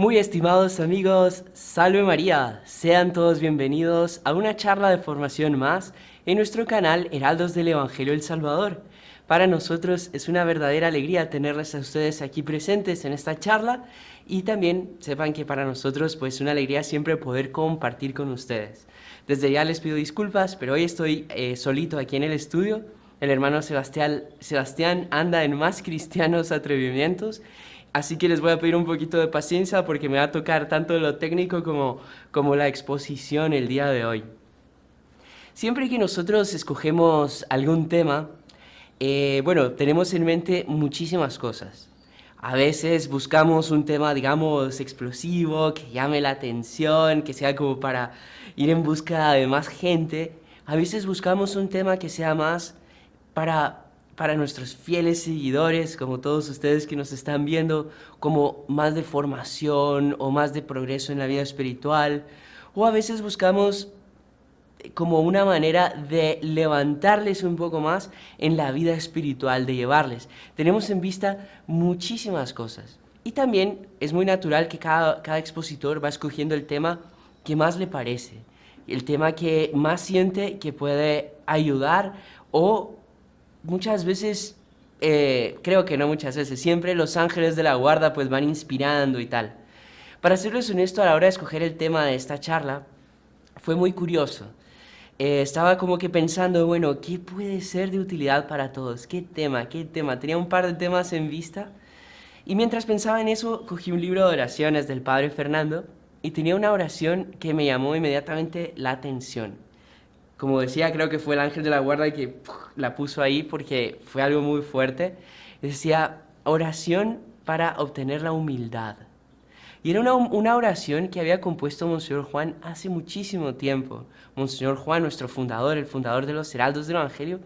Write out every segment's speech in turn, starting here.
Muy estimados amigos, Salve María, sean todos bienvenidos a una charla de formación más en nuestro canal Heraldos del Evangelio El Salvador. Para nosotros es una verdadera alegría tenerles a ustedes aquí presentes en esta charla y también sepan que para nosotros pues una alegría siempre poder compartir con ustedes. Desde ya les pido disculpas, pero hoy estoy solito aquí en el estudio. El hermano Sebastián anda en más cristianos atrevimientos. Así que les voy a pedir un poquito de paciencia porque me va a tocar tanto lo técnico como la exposición el día de hoy. Siempre que nosotros escogemos algún tema, tenemos en mente muchísimas cosas. A veces buscamos un tema, digamos, explosivo, que llame la atención, que sea como para ir en busca de más gente. A veces buscamos un tema que sea más para, para nuestros fieles seguidores, como todos ustedes que nos están viendo, como más de formación o más de progreso en la vida espiritual. O a veces buscamos como una manera de levantarles un poco más en la vida espiritual, de llevarles. Tenemos en vista muchísimas cosas. Y también es muy natural que cada expositor va escogiendo el tema que más le parece, el tema que más siente que puede ayudar o muchas veces, creo que no muchas veces, siempre los ángeles de la guarda pues van inspirando y tal. Para serles honesto, a la hora de escoger el tema de esta charla, fue muy curioso. Estaba como que pensando, bueno, ¿qué puede ser de utilidad para todos? ¿Qué tema? ¿Qué tema? Tenía un par de temas en vista. Y mientras pensaba en eso, cogí un libro de oraciones del Padre Fernando y tenía una oración que me llamó inmediatamente la atención. Como decía, creo que fue el ángel de la guarda que la puso ahí porque fue algo muy fuerte. Decía, oración para obtener la humildad. Y era una oración que había compuesto Monseñor Juan hace muchísimo tiempo. Monseñor Juan, nuestro fundador, el fundador de los Heraldos del Evangelio.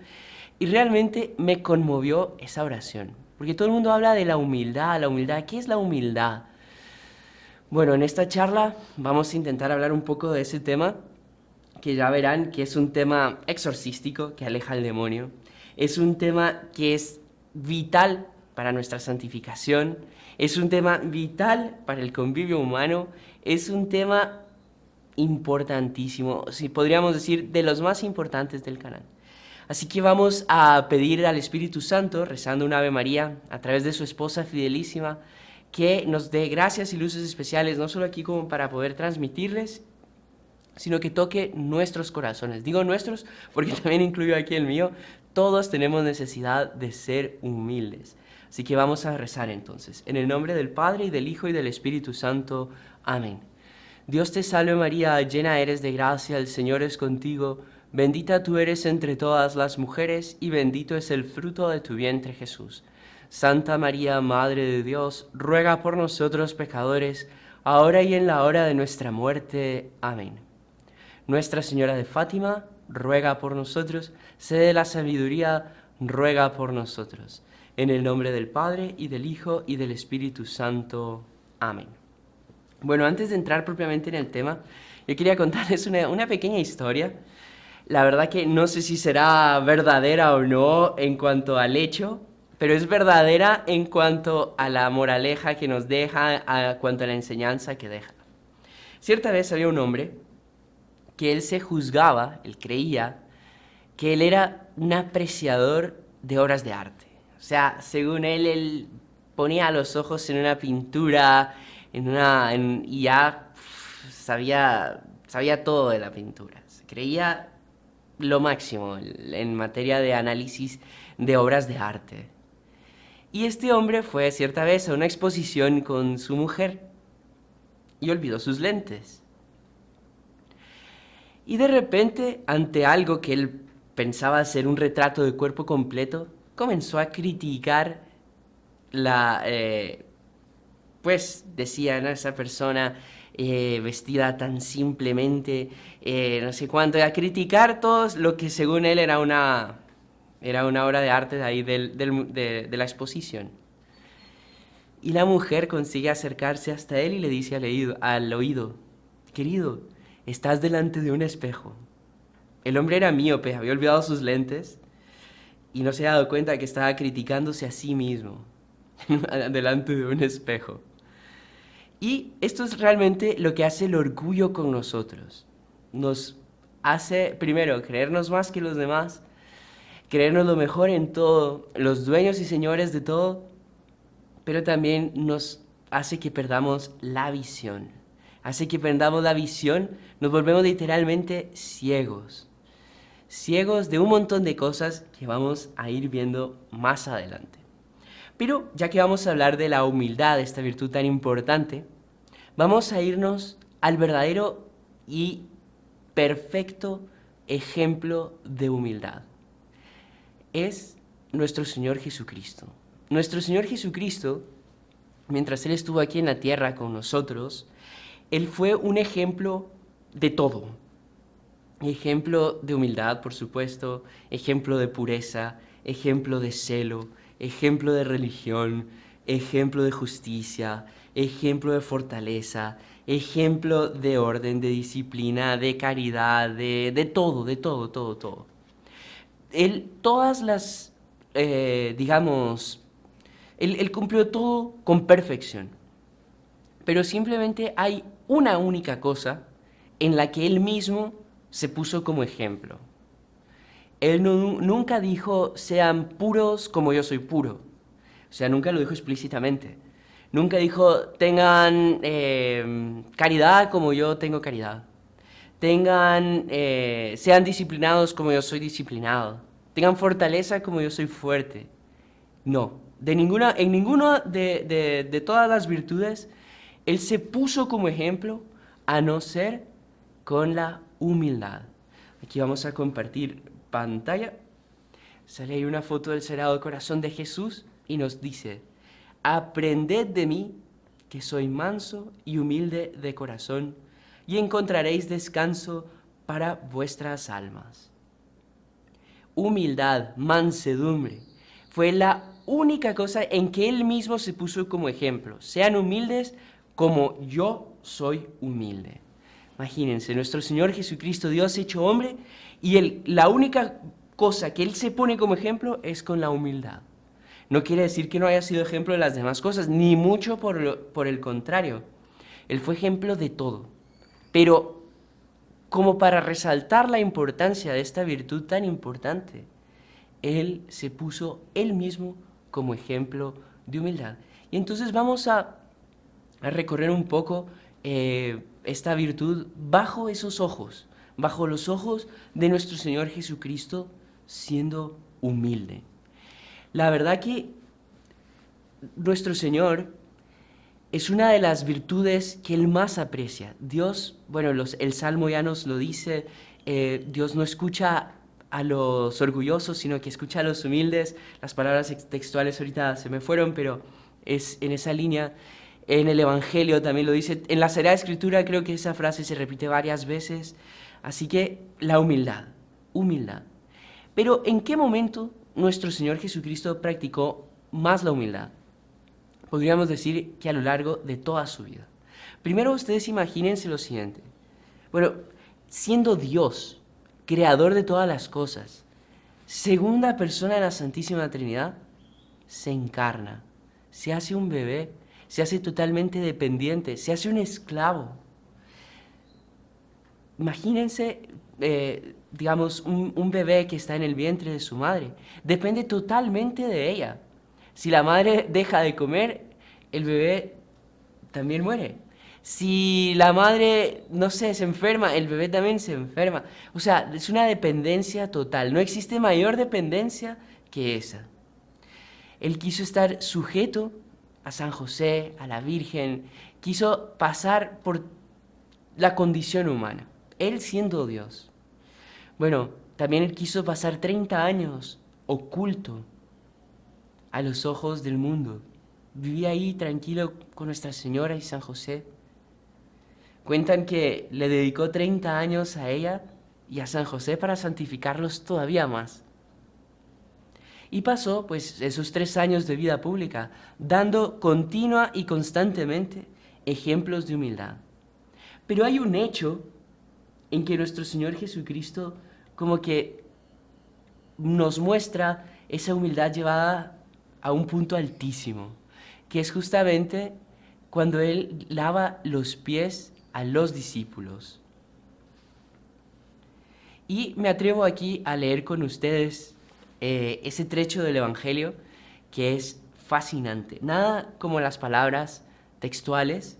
Y realmente me conmovió esa oración. Porque todo el mundo habla de la humildad, la humildad. ¿Qué es la humildad? Bueno, en esta charla vamos a intentar hablar un poco de ese tema, que ya verán que es un tema exorcístico que aleja al demonio. Es un tema que es vital para nuestra santificación, es un tema vital para el convivio humano, es un tema importantísimo, si podríamos decir de los más importantes del canal. Así que vamos a pedir al Espíritu Santo, rezando un Ave María, a través de su esposa fidelísima, que nos dé gracias y luces especiales, no solo aquí como para poder transmitirles, sino que toque nuestros corazones. Digo nuestros porque también incluyo aquí el mío. Todos tenemos necesidad de ser humildes. Así que vamos a rezar entonces. En el nombre del Padre, y del Hijo, y del Espíritu Santo. Amén. Dios te salve María, llena eres de gracia, el Señor es contigo. Bendita tú eres entre todas las mujeres, y bendito es el fruto de tu vientre Jesús. Santa María, Madre de Dios, ruega por nosotros pecadores, ahora y en la hora de nuestra muerte. Amén. Nuestra Señora de Fátima, ruega por nosotros. Sede de la sabiduría, ruega por nosotros. En el nombre del Padre, y del Hijo, y del Espíritu Santo. Amén. Bueno, antes de entrar propiamente en el tema, yo quería contarles una pequeña historia. La verdad que no sé si será verdadera o no en cuanto al hecho, pero es verdadera en cuanto a la moraleja que nos deja, a cuanto a la enseñanza que deja. Cierta vez había un hombre que él se juzgaba, él creía, que él era un apreciador de obras de arte. O sea, según él ponía los ojos en una pintura, y ya sabía todo de la pintura. Se creía lo máximo en materia de análisis de obras de arte. Y este hombre fue cierta vez a una exposición con su mujer y olvidó sus lentes. Y de repente, ante algo que él pensaba ser un retrato de cuerpo completo, comenzó a criticar pues decía, ¿no? Esa persona vestida tan simplemente, no sé cuánto, y a criticar todo lo que según él era una obra de arte de ahí de la exposición. Y la mujer consigue acercarse hasta él y le dice al oído, querido, estás delante de un espejo. El hombre era míope, había olvidado sus lentes y no se había dado cuenta que estaba criticándose a sí mismo delante de un espejo. Y esto es realmente lo que hace el orgullo con nosotros. Nos hace, primero, creernos más que los demás, creernos lo mejor en todo, los dueños y señores de todo, pero también nos hace que perdamos la visión. Hace que perdamos la visión, nos volvemos literalmente ciegos. Ciegos de un montón de cosas que vamos a ir viendo más adelante. Pero ya que vamos a hablar de la humildad, esta virtud tan importante, vamos a irnos al verdadero y perfecto ejemplo de humildad. Es nuestro Señor Jesucristo. Nuestro Señor Jesucristo, mientras Él estuvo aquí en la tierra con nosotros, Él fue un ejemplo de todo. Ejemplo de humildad, por supuesto, ejemplo de pureza, ejemplo de celo, ejemplo de religión, ejemplo de justicia, ejemplo de fortaleza, ejemplo de orden, de disciplina, de caridad, de todo, todo. Él, todas las, digamos, él cumplió todo con perfección. Pero simplemente hay una única cosa en la que él mismo se puso como ejemplo. Él nunca dijo, sean puros como yo soy puro. O sea, nunca lo dijo explícitamente. Nunca dijo, tengan caridad como yo tengo caridad. Sean disciplinados como yo soy disciplinado. Tengan fortaleza como yo soy fuerte. No, en ninguna de todas las virtudes, Él se puso como ejemplo a no ser con la humildad. Aquí vamos a compartir pantalla. Sale ahí una foto del Sagrado Corazón de Jesús y nos dice, aprended de mí, que soy manso y humilde de corazón, y encontraréis descanso para vuestras almas. Humildad, mansedumbre, fue la única cosa en que Él mismo se puso como ejemplo. Sean humildes como yo soy humilde. Imagínense, nuestro Señor Jesucristo, Dios hecho hombre, y la única cosa que Él se pone como ejemplo es con la humildad. No quiere decir que no haya sido ejemplo de las demás cosas, ni mucho por el contrario. Él fue ejemplo de todo. Pero como para resaltar la importancia de esta virtud tan importante, Él se puso Él mismo como ejemplo de humildad. Y entonces vamos a recorrer un poco esta virtud bajo esos ojos, bajo los ojos de nuestro Señor Jesucristo, siendo humilde. La verdad que nuestro Señor es una de las virtudes que Él más aprecia. Dios, bueno, el Salmo ya nos lo dice, Dios no escucha a los orgullosos, sino que escucha a los humildes. Las palabras textuales ahorita se me fueron, pero es en esa línea. En el Evangelio también lo dice. En la Sagrada Escritura creo que esa frase se repite varias veces. Así que la humildad, humildad. Pero ¿en qué momento nuestro Señor Jesucristo practicó más la humildad? Podríamos decir que a lo largo de toda su vida. Primero ustedes imagínense lo siguiente. Bueno, siendo Dios, creador de todas las cosas, segunda persona de la Santísima Trinidad, se encarna, se hace un bebé, se hace totalmente dependiente, se hace un esclavo. Imagínense, digamos, un bebé que está en el vientre de su madre. Depende totalmente de ella. Si la madre deja de comer, el bebé también muere. Si la madre, no sé, se enferma, el bebé también se enferma. O sea, es una dependencia total. No existe mayor dependencia que esa. Él quiso estar sujeto a San José, a la Virgen. Quiso pasar por la condición humana. Él siendo Dios. Bueno, también Él quiso pasar 30 años oculto a los ojos del mundo. Vivía ahí tranquilo con Nuestra Señora y San José. Cuentan que le dedicó 30 años a ella y a San José para santificarlos todavía más. Y pasó pues esos 3 años de vida pública, dando continua y constantemente ejemplos de humildad. Pero hay un hecho en que nuestro Señor Jesucristo como que nos muestra esa humildad llevada a un punto altísimo, que es justamente cuando Él lava los pies a los discípulos. Y me atrevo aquí a leer con ustedes ese trecho del Evangelio que es fascinante. Nada como las palabras textuales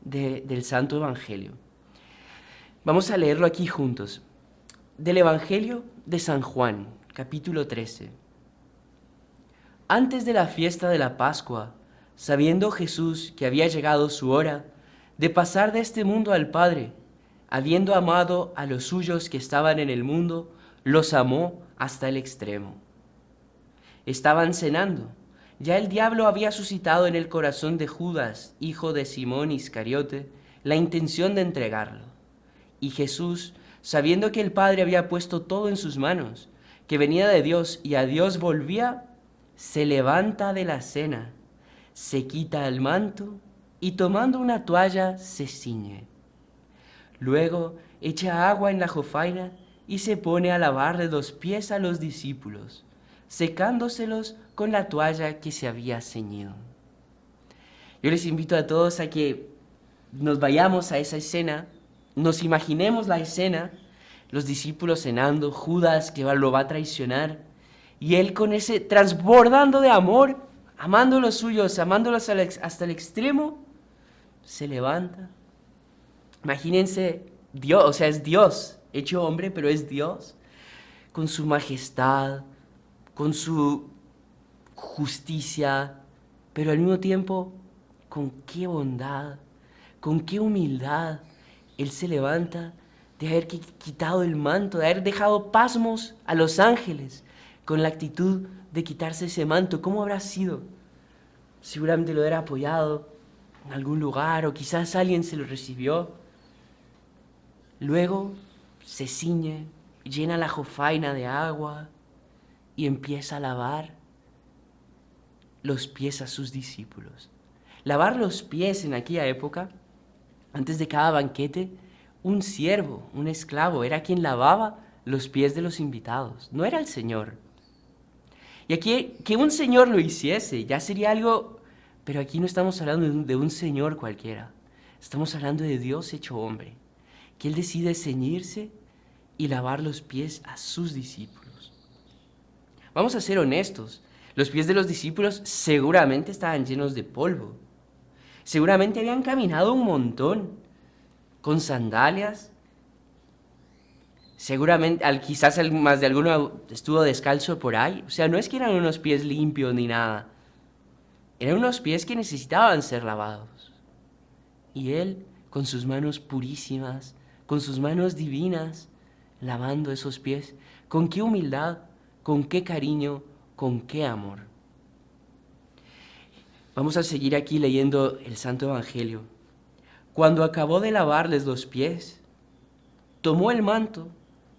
del Santo Evangelio. Vamos a leerlo aquí juntos. Del Evangelio de San Juan, capítulo 13. Antes de la fiesta de la Pascua, sabiendo Jesús que había llegado su hora de pasar de este mundo al Padre, habiendo amado a los suyos que estaban en el mundo, los amó hasta el extremo. Estaban cenando. Ya el diablo había suscitado en el corazón de Judas, hijo de Simón Iscariote, la intención de entregarlo. Y Jesús, sabiendo que el Padre había puesto todo en sus manos, que venía de Dios y a Dios volvía, se levanta de la cena, se quita el manto y tomando una toalla se ciñe. Luego echa agua en la jofaina y se pone a lavarle los pies a los discípulos, secándoselos con la toalla que se había ceñido. Yo les invito a todos a que nos vayamos a esa escena, nos imaginemos la escena, los discípulos cenando, Judas que lo va a traicionar, y él con ese transbordando de amor, amando a los suyos, amándolos hasta el extremo, se levanta. Imagínense Dios, o sea, es Dios, hecho hombre, pero es Dios, con su majestad, con su justicia, pero al mismo tiempo, con qué bondad, con qué humildad, Él se levanta de haber quitado el manto, de haber dejado pasmos a los ángeles, con la actitud de quitarse ese manto. ¿Cómo habrá sido? Seguramente lo hubiera apoyado en algún lugar, o quizás alguien se lo recibió. Luego se ciñe, llena la jofaina de agua y empieza a lavar los pies a sus discípulos. Lavar los pies en aquella época, antes de cada banquete, un siervo, un esclavo, era quien lavaba los pies de los invitados, no era el Señor. Y aquí que un Señor lo hiciese ya sería algo, pero aquí no estamos hablando de un Señor cualquiera, estamos hablando de Dios hecho hombre, que Él decide ceñirse y lavar los pies a sus discípulos. Vamos a ser honestos, los pies de los discípulos seguramente estaban llenos de polvo, seguramente habían caminado un montón, con sandalias, seguramente quizás más de alguno estuvo descalzo por ahí, o sea, no es que eran unos pies limpios ni nada, eran unos pies que necesitaban ser lavados. Y Él, con sus manos purísimas, con sus manos divinas, lavando esos pies, con qué humildad, con qué cariño, con qué amor. Vamos a seguir aquí leyendo el Santo Evangelio. Cuando acabó de lavarles los pies, tomó el manto,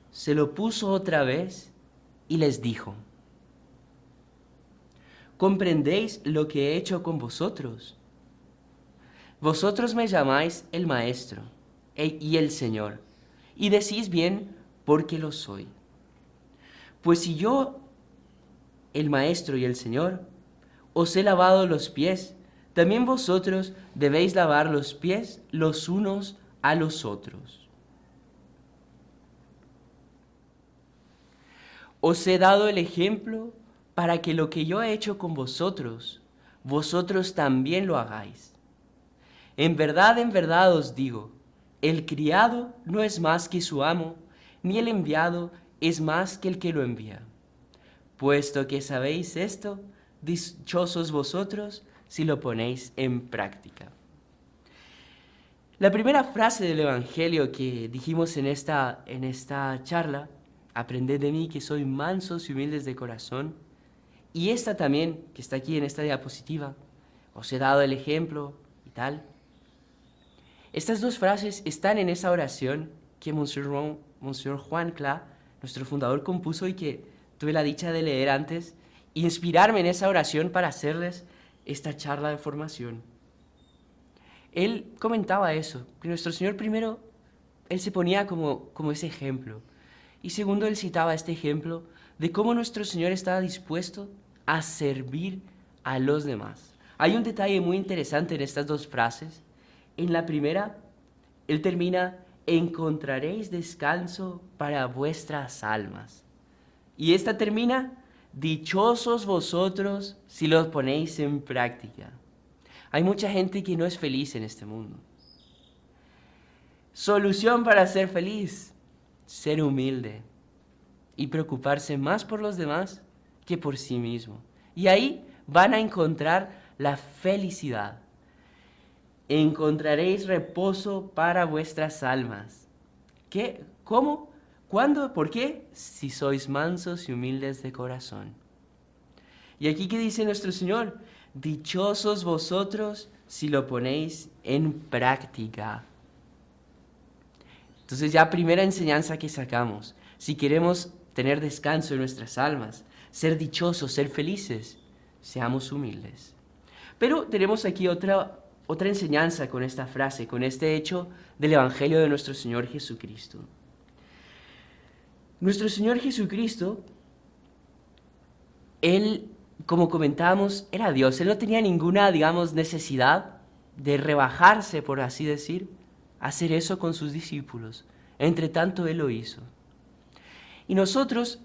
se lo puso otra vez y les dijo: ¿comprendéis lo que he hecho con vosotros? Vosotros me llamáis el Maestro y el Señor, y decís bien porque lo soy. Pues si yo, el Maestro y el Señor, os he lavado los pies, también vosotros debéis lavar los pies los unos a los otros. Os he dado el ejemplo para que lo que yo he hecho con vosotros, vosotros también lo hagáis. En verdad os digo, el criado no es más que su amo, ni el enviado es más que el que lo envía. Puesto que sabéis esto, dichosos vosotros si lo ponéis en práctica. La primera frase del Evangelio que dijimos en esta charla, aprended de mí que soy mansos y humildes de corazón, y esta también, que está aquí en esta diapositiva, os he dado el ejemplo y tal. Estas dos frases están en esa oración que Monsieur Juan Cla, nuestro fundador, compuso y que tuve la dicha de leer antes, e inspirarme en esa oración para hacerles esta charla de formación. Él comentaba eso, que nuestro Señor primero, Él se ponía como ese ejemplo, y segundo, Él citaba este ejemplo de cómo nuestro Señor estaba dispuesto a servir a los demás, Hay un detalle muy interesante en estas dos frases. En la primera, él termina, encontraréis descanso para vuestras almas. Y esta termina, dichosos vosotros si lo ponéis en práctica. Hay mucha gente que no es feliz en este mundo. Solución para ser feliz, ser humilde y preocuparse más por los demás que por sí mismo. Y ahí van a encontrar la felicidad. Encontraréis reposo para vuestras almas. ¿Qué? ¿Cómo? ¿Cuándo? ¿Por qué? Si sois mansos y humildes de corazón. Y aquí, ¿qué dice nuestro Señor? Dichosos vosotros si lo ponéis en práctica. Entonces ya primera enseñanza que sacamos. Si queremos tener descanso en nuestras almas, ser dichosos, ser felices, seamos humildes. Pero tenemos aquí otra enseñanza con esta frase, con este hecho del Evangelio de nuestro Señor Jesucristo. Nuestro Señor Jesucristo, Él, como comentábamos, era Dios. Él no tenía ninguna, necesidad de rebajarse, por así decir, hacer eso con sus discípulos. Entre tanto, Él lo hizo. Y nosotros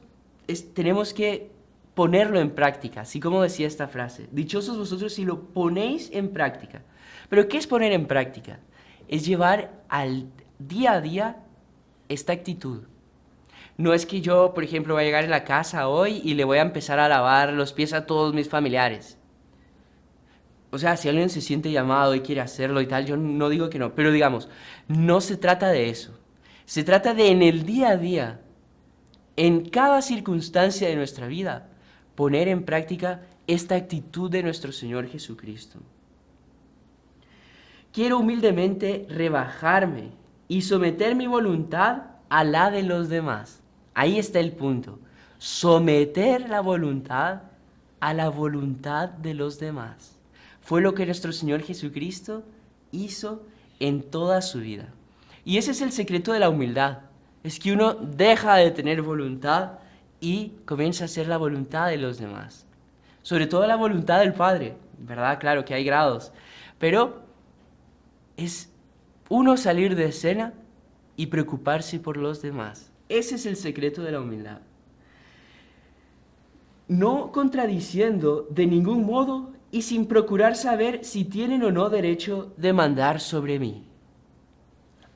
tenemos que ponerlo en práctica, así como decía esta frase. Dichosos vosotros si lo ponéis en práctica. Pero ¿qué es poner en práctica? Es llevar al día a día esta actitud. No es que yo, por ejemplo, voy a llegar a la casa hoy y le voy a empezar a lavar los pies a todos mis familiares. O sea, si alguien se siente llamado y quiere hacerlo y tal, yo no digo que no. Pero digamos, no se trata de eso. Se trata de en el día a día, en cada circunstancia de nuestra vida, poner en práctica esta actitud de nuestro Señor Jesucristo. Quiero humildemente rebajarme y someter mi voluntad a la de los demás. Ahí está el punto. Someter la voluntad a la voluntad de los demás. Fue lo que nuestro Señor Jesucristo hizo en toda su vida. Y ese es el secreto de la humildad. Es que uno deja de tener voluntad y comienza a hacer la voluntad de los demás. Sobre todo la voluntad del Padre, ¿verdad? Claro que hay grados. Pero es uno salir de escena y preocuparse por los demás. Ese es el secreto de la humildad. No contradiciendo de ningún modo y sin procurar saber si tienen o no derecho de mandar sobre mí.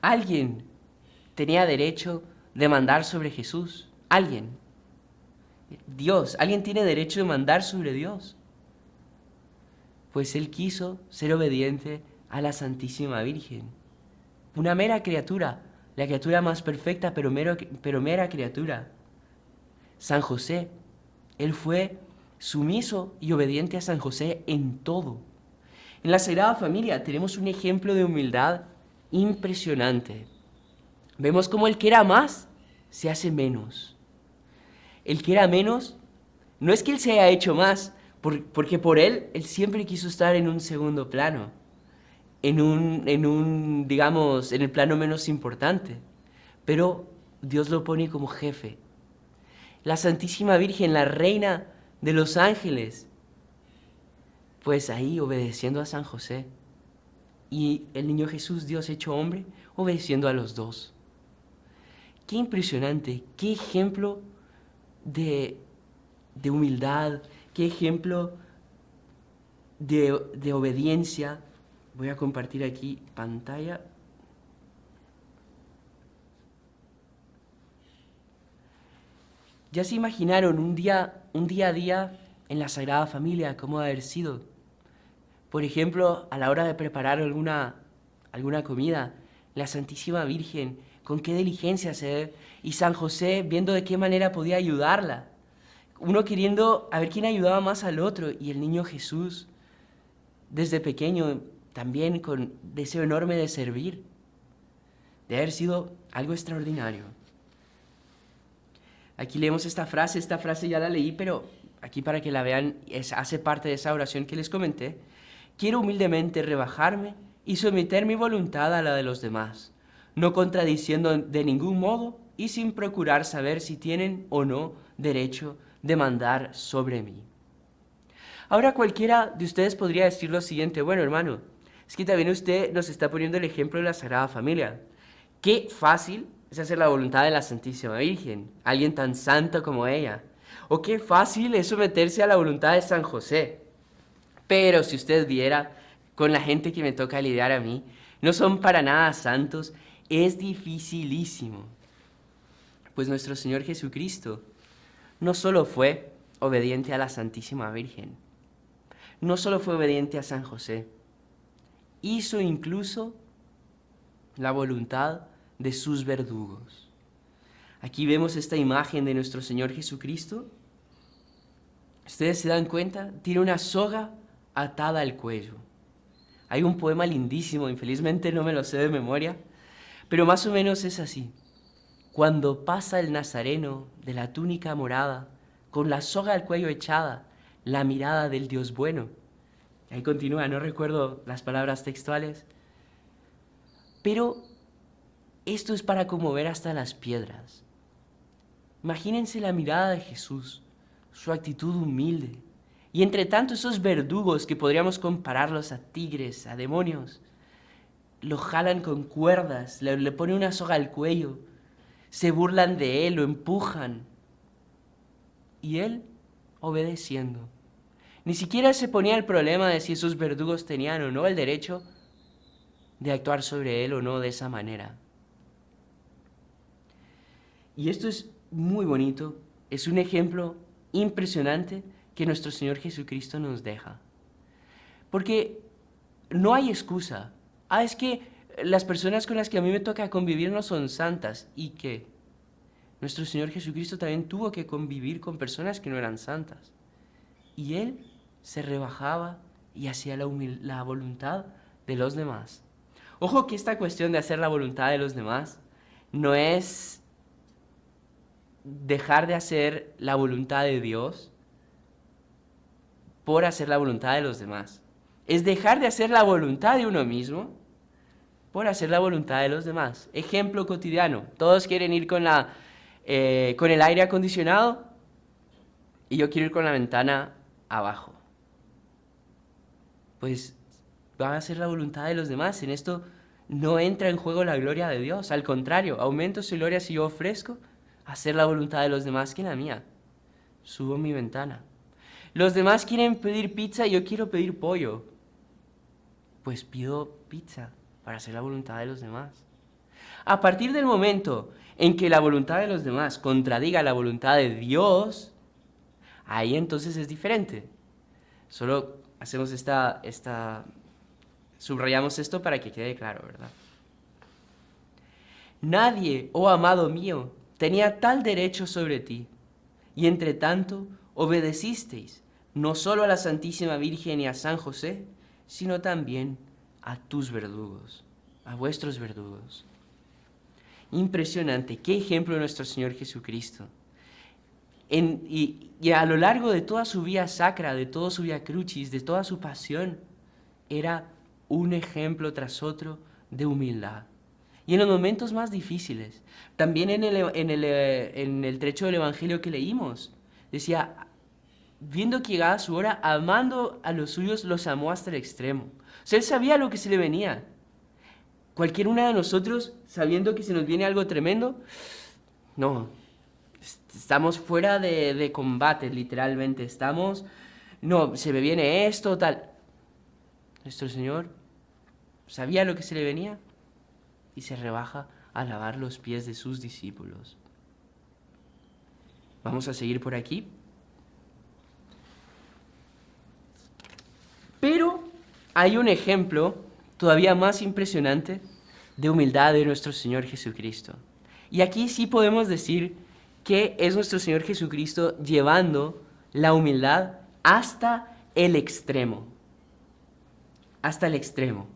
Alguien tenía derecho de mandar sobre Jesús. Alguien. Dios. Alguien tiene derecho de mandar sobre Dios. Pues Él quiso ser obediente a la Santísima Virgen. Una mera criatura. La criatura más perfecta, pero mera criatura. San José. Él fue sumiso y obediente a San José en todo. En la Sagrada Familia tenemos un ejemplo de humildad impresionante. Vemos cómo el que era más se hace menos. El que era menos, no es que él se haya hecho más, porque por él siempre quiso estar en un segundo plano, en el plano menos importante. Pero Dios lo pone como jefe. La Santísima Virgen, la Reina de los Ángeles, pues ahí obedeciendo a San José. Y el niño Jesús, Dios hecho hombre, obedeciendo a los dos. Qué impresionante, qué ejemplo de humildad, qué ejemplo de obediencia. Voy a compartir aquí pantalla. Ya se imaginaron un día a día en la Sagrada Familia, cómo haber sido. Por ejemplo, a la hora de preparar alguna comida, la Santísima Virgen, con qué diligencia se ve, y San José viendo de qué manera podía ayudarla. Uno queriendo a ver quién ayudaba más al otro, y el niño Jesús, desde pequeño, también con deseo enorme de servir, de haber sido algo extraordinario. Aquí leemos esta frase ya la leí, pero aquí para que la vean, hace parte de esa oración que les comenté. Quiero humildemente rebajarme y someter mi voluntad a la de los demás, no contradiciendo de ningún modo y sin procurar saber si tienen o no derecho de mandar sobre mí. Ahora cualquiera de ustedes podría decir lo siguiente: bueno, hermano, es que también usted nos está poniendo el ejemplo de la Sagrada Familia. Qué fácil es hacer la voluntad de la Santísima Virgen, alguien tan santo como ella. O qué fácil es someterse a la voluntad de San José. Pero si usted viera con la gente que me toca lidiar a mí, no son para nada santos, es dificilísimo. Pues nuestro Señor Jesucristo no solo fue obediente a la Santísima Virgen, no solo fue obediente a San José, hizo incluso la voluntad de sus verdugos. Aquí vemos esta imagen de nuestro Señor Jesucristo. Ustedes se dan cuenta, tiene una soga atada al cuello. Hay un poema lindísimo, infelizmente no me lo sé de memoria, pero más o menos es así. Cuando pasa el Nazareno de la túnica morada, con la soga al cuello echada, la mirada del Dios bueno. Ahí continúa, no recuerdo las palabras textuales. Pero esto es para conmover hasta las piedras. Imagínense la mirada de Jesús, su actitud humilde. Y entre tanto esos verdugos que podríamos compararlos a tigres, a demonios, lo jalan con cuerdas, le ponen una soga al cuello, se burlan de él, lo empujan. Y él obedeciendo. Ni siquiera se ponía el problema de si esos verdugos tenían o no el derecho de actuar sobre él o no de esa manera. Y esto es muy bonito, es un ejemplo impresionante que nuestro Señor Jesucristo nos deja. Porque no hay excusa. Es que las personas con las que a mí me toca convivir no son santas. ¿Y qué? Nuestro Señor Jesucristo también tuvo que convivir con personas que no eran santas. Y Él se rebajaba y hacía la voluntad de los demás. Ojo que esta cuestión de hacer la voluntad de los demás no es dejar de hacer la voluntad de Dios por hacer la voluntad de los demás. Es dejar de hacer la voluntad de uno mismo por hacer la voluntad de los demás. Ejemplo cotidiano. Todos quieren ir con el aire acondicionado y yo quiero ir con la ventana abajo. Pues van a hacer la voluntad de los demás. En esto no entra en juego la gloria de Dios. Al contrario, aumento su gloria si yo ofrezco hacer la voluntad de los demás que la mía. Subo mi ventana. Los demás quieren pedir pizza y yo quiero pedir pollo. Pues pido pizza para hacer la voluntad de los demás. A partir del momento en que la voluntad de los demás contradiga la voluntad de Dios, ahí entonces es diferente. Solo hacemos subrayamos esto para que quede claro, ¿verdad? Nadie, oh amado mío, tenía tal derecho sobre ti, y entre tanto obedecisteis no solo a la Santísima Virgen y a San José, sino también a tus verdugos, a vuestros verdugos. Impresionante, qué ejemplo de nuestro Señor Jesucristo. Y a lo largo de toda su vía sacra, de todo su vía crucis, de toda su pasión, era un ejemplo tras otro de humildad. Y en los momentos más difíciles, también en el trecho del Evangelio que leímos, decía, viendo que llegaba su hora, amando a los suyos, los amó hasta el extremo. O sea, él sabía lo que se le venía. Cualquier una de nosotros, sabiendo que se nos viene algo tremendo, no, estamos fuera de combate, literalmente. No, se me viene esto, tal. Nuestro Señor sabía lo que se le venía y se rebaja a lavar los pies de sus discípulos. Vamos a seguir por aquí. Pero hay un ejemplo todavía más impresionante de humildad de nuestro Señor Jesucristo. Y aquí sí podemos decir que es nuestro Señor Jesucristo llevando la humildad hasta el extremo. Hasta el extremo.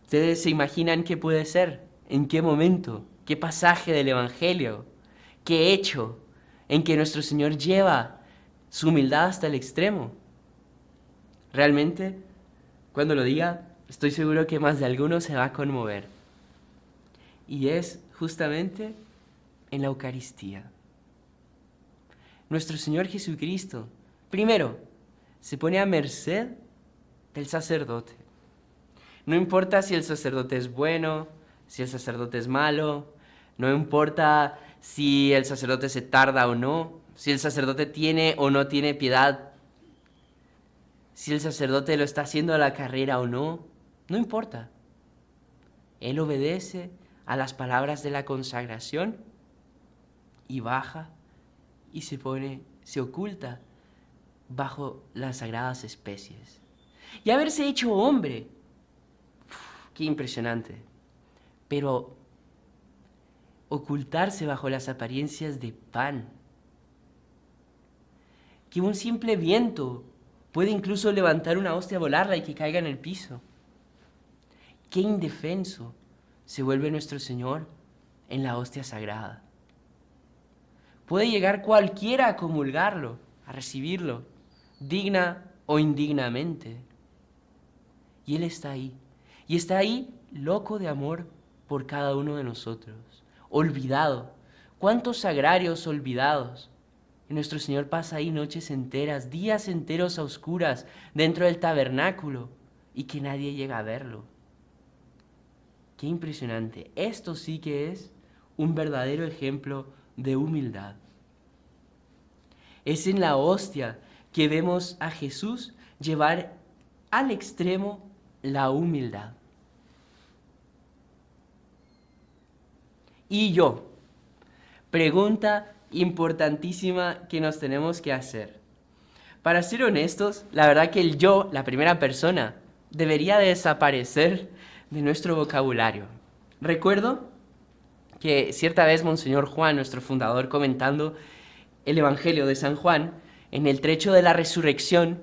¿Ustedes se imaginan qué puede ser? ¿En qué momento? ¿Qué pasaje del Evangelio? ¿Qué hecho en que nuestro Señor lleva su humildad hasta el extremo? Realmente, cuando lo diga, estoy seguro que más de alguno se va a conmover. Y es justamente en la Eucaristía. Nuestro Señor Jesucristo, primero, se pone a merced del sacerdote. No importa si el sacerdote es bueno, si el sacerdote es malo, no importa si el sacerdote se tarda o no, si el sacerdote tiene o no tiene piedad, si el sacerdote lo está haciendo a la carrera o no, no importa. Él obedece a las palabras de la consagración y baja y se oculta bajo las sagradas especies. Y haberse hecho hombre, qué impresionante. Pero ocultarse bajo las apariencias de pan, que un simple viento puede incluso levantar una hostia, volarla y que caiga en el piso. Qué indefenso se vuelve nuestro Señor en la hostia sagrada. Puede llegar cualquiera a comulgarlo, a recibirlo, digna o indignamente. Y Él está ahí. Y está ahí loco de amor por cada uno de nosotros. Olvidado. ¿Cuántos sagrarios olvidados? Y nuestro Señor pasa ahí noches enteras, días enteros a oscuras, dentro del tabernáculo, y que nadie llega a verlo. Qué impresionante. Esto sí que es un verdadero ejemplo de humildad. Es en la hostia que vemos a Jesús llevar al extremo la humildad. Y yo, pregunta importantísima que nos tenemos que hacer. Para ser honestos, la verdad que el yo, la primera persona, debería desaparecer de nuestro vocabulario. Recuerdo que cierta vez Monseñor Juan, nuestro fundador, comentando el Evangelio de San Juan, en el trecho de la resurrección,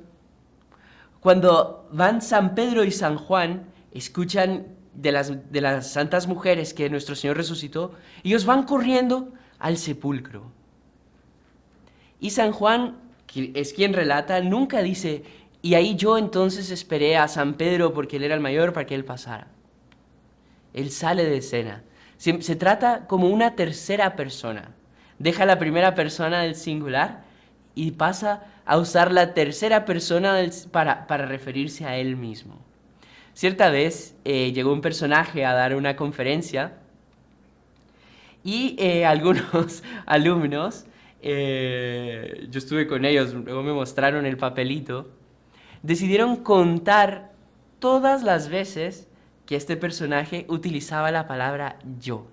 cuando van San Pedro y San Juan, escuchan de las santas mujeres que nuestro Señor resucitó, ellos van corriendo al sepulcro. Y San Juan, que es quien relata, nunca dice, y ahí yo entonces esperé a San Pedro porque él era el mayor para que él pasara. Él sale de escena. Se trata como una tercera persona. Deja la primera persona del singular y pasa a usar la tercera persona para referirse a él mismo. Cierta vez llegó un personaje a dar una conferencia y algunos alumnos, yo estuve con ellos, luego me mostraron el papelito, decidieron contar todas las veces que este personaje utilizaba la palabra yo.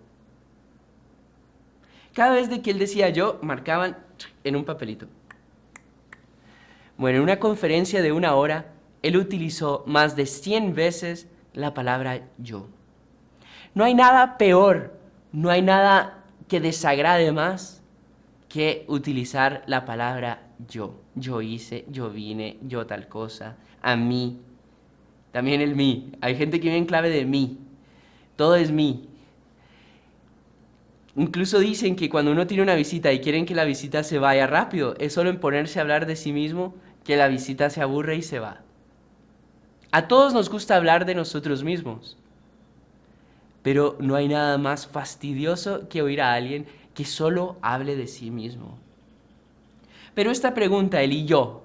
Cada vez de que él decía yo, marcaban en un papelito. Bueno, en una conferencia de 1 hora, él utilizó más de 100 veces la palabra yo. No hay nada peor, no hay nada que desagrade más que utilizar la palabra yo. Yo hice, yo vine, yo tal cosa, a mí. También el mí. Hay gente que viene en clave de mí. Todo es mí. Incluso dicen que cuando uno tiene una visita y quieren que la visita se vaya rápido, es solo en ponerse a hablar de sí mismo que la visita se aburre y se va. A todos nos gusta hablar de nosotros mismos, pero no hay nada más fastidioso que oír a alguien que solo hable de sí mismo. Pero esta pregunta, el y yo,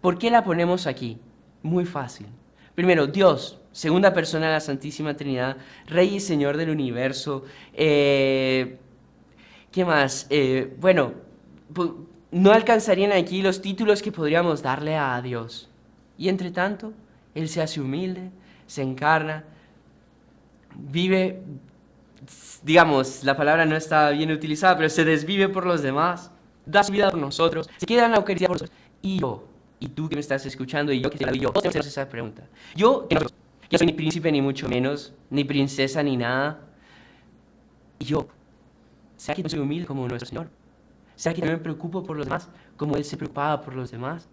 ¿por qué la ponemos aquí? Muy fácil. Primero, Dios, segunda persona de la Santísima Trinidad, Rey y Señor del universo. ¿Qué más? Bueno, no alcanzarían aquí los títulos que podríamos darle a Dios. Y entre tanto, Él se hace humilde, se encarna, vive, digamos, la palabra no está bien utilizada, pero se desvive por los demás, da su vida por nosotros, se queda en la Eucaristía por nosotros. Y yo, y tú que me estás escuchando, y yo que soy yo, todos tenemos esa pregunta. Yo soy ni príncipe ni mucho menos, ni princesa ni nada. Y yo, ¿será que no soy humilde como nuestro Señor? ¿Será que también me preocupo por los demás como Él se preocupaba por los demás?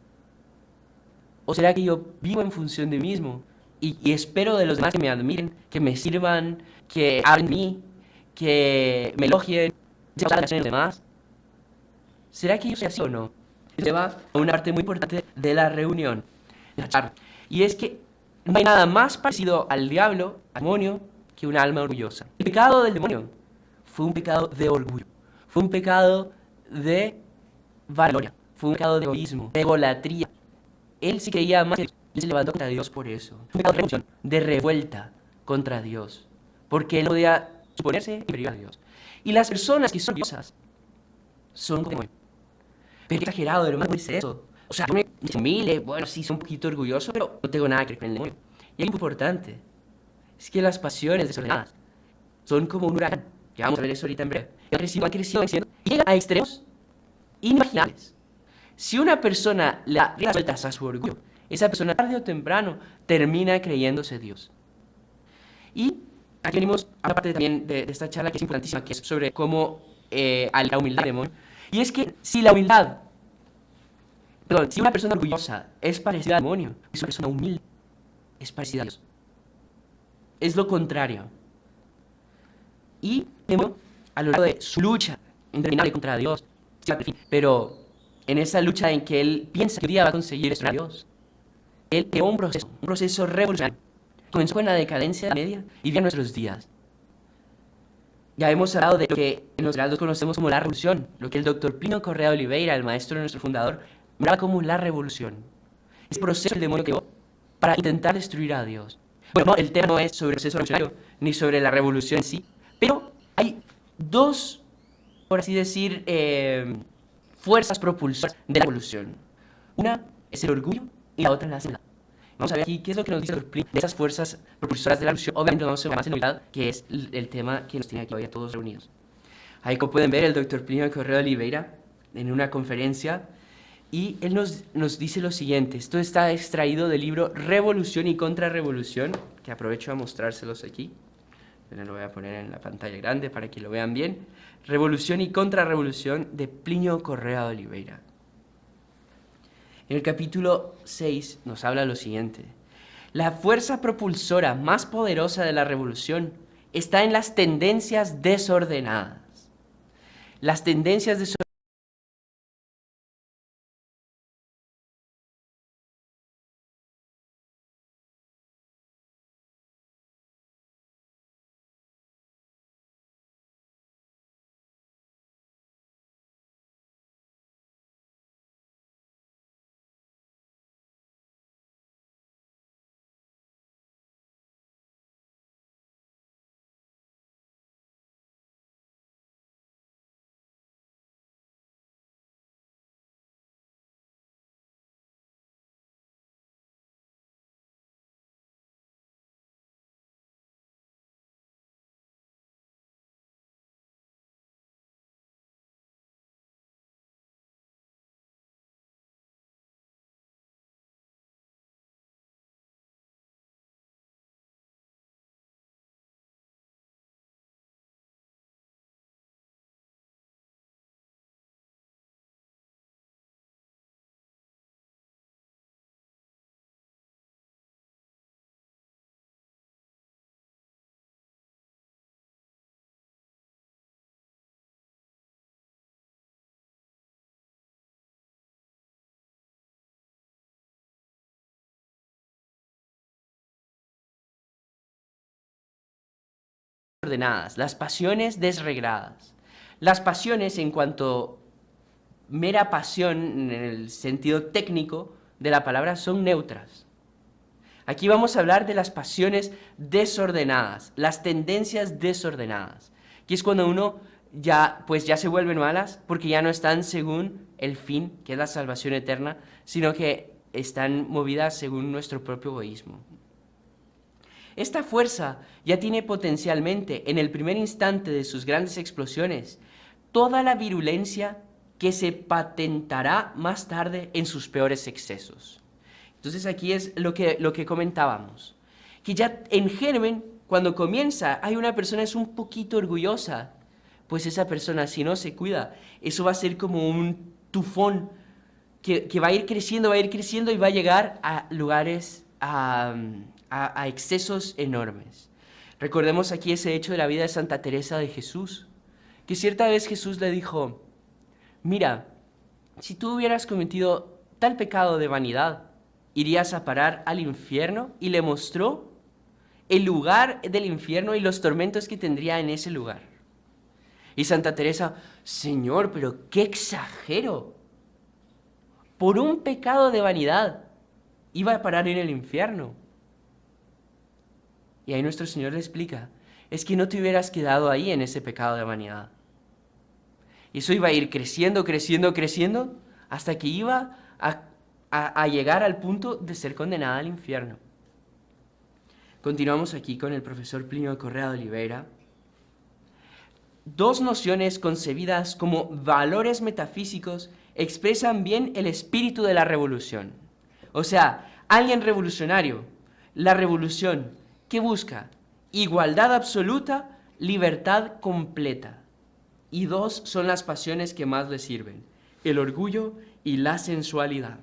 ¿O será que yo vivo en función de mí mismo y espero de los demás que me admiren, que me sirvan, que hablen de mí, que me elogien, que se de los demás? ¿Será que yo soy así o no? Esto lleva a una parte muy importante de la reunión, de la charla. Y es que no hay nada más parecido al diablo, al demonio, que un alma orgullosa. El pecado del demonio fue un pecado de orgullo, fue un pecado de vanagloria, fue un pecado de egoísmo, de egolatría. él se creía más que Dios y se levantó contra Dios por eso. Un pecado de revolución, de revuelta contra Dios, porque él no podía suponerse inferior a Dios. Y las personas que son orgullosas son como... Pero qué exagerado, hermano, dice eso. O sea, yo me humilde, bueno, sí, soy un poquito orgulloso, pero no tengo nada que ver con el demonio. Y algo importante es que las pasiones desordenadas son como un huracán, que vamos a ver eso ahorita en breve. Van creciendo, y llegan a extremos inimaginables. Si una persona le da riendas sueltas a su orgullo, esa persona tarde o temprano termina creyéndose Dios. Y aquí venimos a una parte también de esta charla que es importantísima, que es sobre cómo la humildad del demonio. Y es que si si una persona orgullosa es parecida al demonio, si una persona humilde es parecida a Dios. Es lo contrario. Y a lo largo de su lucha interminable contra Dios, pero en esa lucha en que él piensa que un día va a conseguir destruir a Dios, él creó un proceso revolucionario. Comenzó con la decadencia media y viene a nuestros días. Ya hemos hablado de lo que en los grados conocemos como la revolución, lo que el doctor Plinio Correa de Oliveira, el maestro de nuestro fundador, miraba como la revolución. Ese proceso el demonio creó para intentar destruir a Dios. Bueno, no, el tema no es sobre el proceso revolucionario, ni sobre la revolución en sí, pero hay dos, por así decir, fuerzas propulsoras de la revolución. Una es el orgullo y la otra es la ansiedad. Vamos a ver aquí qué es lo que nos dice el doctor de esas fuerzas propulsoras de la revolución. Obviamente vamos a ver más en novedad, que es el tema que nos tiene aquí hoy a todos reunidos. Ahí como pueden ver, el doctor Plinio Correa de Oliveira, en una conferencia, y él nos dice lo siguiente. Esto está extraído del libro Revolución y Contrarrevolución, que aprovecho a mostrárselos aquí. Lo voy a poner en la pantalla grande para que lo vean bien. Revolución y Contrarrevolución de Plinio Correa de Oliveira. En el capítulo 6 nos habla lo siguiente. La fuerza propulsora más poderosa de la revolución está en las tendencias desordenadas. Las tendencias desordenadas, las pasiones desregradas. Las pasiones, en cuanto mera pasión en el sentido técnico de la palabra, son neutras. Aquí vamos a hablar de las pasiones desordenadas, las tendencias desordenadas, que es cuando uno ya se vuelven malas porque ya no están según el fin, que es la salvación eterna, sino que están movidas según nuestro propio egoísmo. Esta fuerza ya tiene potencialmente, en el primer instante de sus grandes explosiones, toda la virulencia que se patentará más tarde en sus peores excesos. Entonces aquí es lo que comentábamos, que ya en germen, cuando comienza, hay una persona es un poquito orgullosa, pues esa persona, si no se cuida, eso va a ser como un tufón que va a ir creciendo y va a llegar a lugares, a excesos enormes. Recordemos aquí ese hecho de la vida de Santa Teresa de Jesús, que cierta vez Jesús le dijo, mira, si tú hubieras cometido tal pecado de vanidad, irías a parar al infierno, y le mostró el lugar del infierno y los tormentos que tendría en ese lugar. Y Santa Teresa, Señor, pero qué exagero. Por un pecado de vanidad iba a parar en el infierno. Y ahí nuestro Señor le explica, es que no te hubieras quedado ahí en ese pecado de vanidad. Y eso iba a ir creciendo, creciendo, creciendo, hasta que iba a llegar al punto de ser condenada al infierno. Continuamos aquí con el profesor Plinio Correa de Oliveira. Dos nociones concebidas como valores metafísicos expresan bien el espíritu de la revolución. O sea, alguien revolucionario, la revolución, ¿qué busca? Igualdad absoluta, libertad completa. Y dos son las pasiones que más le sirven, el orgullo y la sensualidad.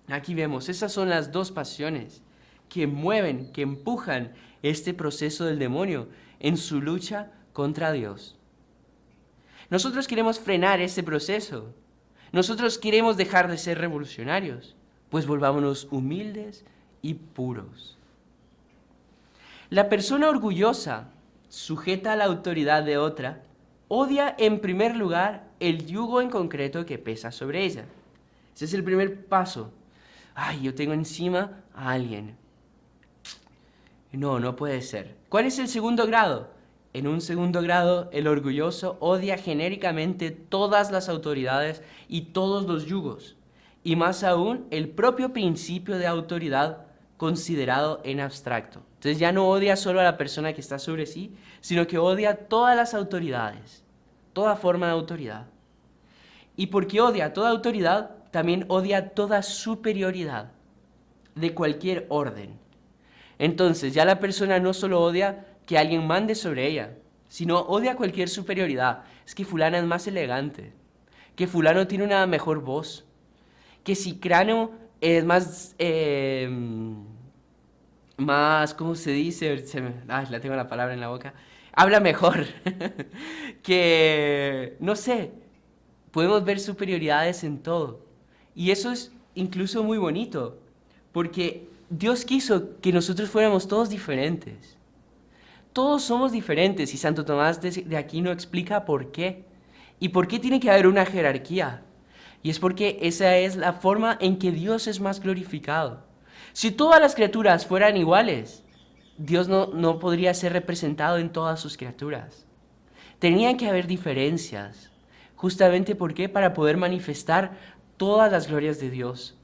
Aquí vemos, esas son las dos pasiones que mueven, que empujan este proceso del demonio en su lucha contra Dios. Nosotros queremos frenar ese proceso. Nosotros queremos dejar de ser revolucionarios, pues volvámonos humildes y puros. La persona orgullosa, sujeta a la autoridad de otra, odia en primer lugar el yugo en concreto que pesa sobre ella. Ese es el primer paso. Ay, yo tengo encima a alguien. No puede ser. ¿Cuál es el segundo grado? En un segundo grado, el orgulloso odia genéricamente todas las autoridades y todos los yugos, y más aún el propio principio de autoridad considerado en abstracto. Entonces ya no odia solo a la persona que está sobre sí, sino que odia todas las autoridades, toda forma de autoridad. Y porque odia toda autoridad, también odia toda superioridad de cualquier orden. Entonces ya la persona no solo odia que alguien mande sobre ella, sino odia cualquier superioridad. Es que fulana es más elegante, que fulano tiene una mejor voz, que cicrano es más, ¿cómo se dice? La tengo la palabra en la boca. Habla mejor. Que, no sé, podemos ver superioridades en todo. Y eso es incluso muy bonito, porque Dios quiso que nosotros fuéramos todos diferentes. Todos somos diferentes y Santo Tomás de Aquino explica por qué. ¿Y por qué tiene que haber una jerarquía? Y es porque esa es la forma en que Dios es más glorificado. Si todas las criaturas fueran iguales, Dios no podría ser representado en todas sus criaturas. Tenían que haber diferencias. Justamente ¿por qué? Para poder manifestar todas las glorias de Dios.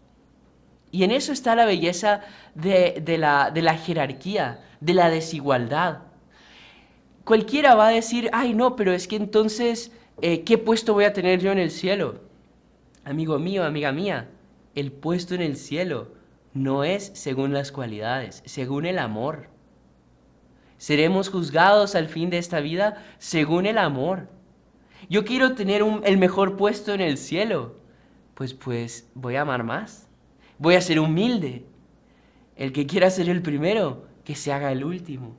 Y en eso está la belleza de la jerarquía, de la desigualdad. Cualquiera va a decir, ay no, pero es que entonces, ¿qué puesto voy a tener yo en el cielo? Amigo mío, amiga mía, el puesto en el cielo no es según las cualidades, según el amor. Seremos juzgados al fin de esta vida según el amor. Yo quiero tener el mejor puesto en el cielo. Pues voy a amar más. Voy a ser humilde. El que quiera ser el primero, que se haga el último.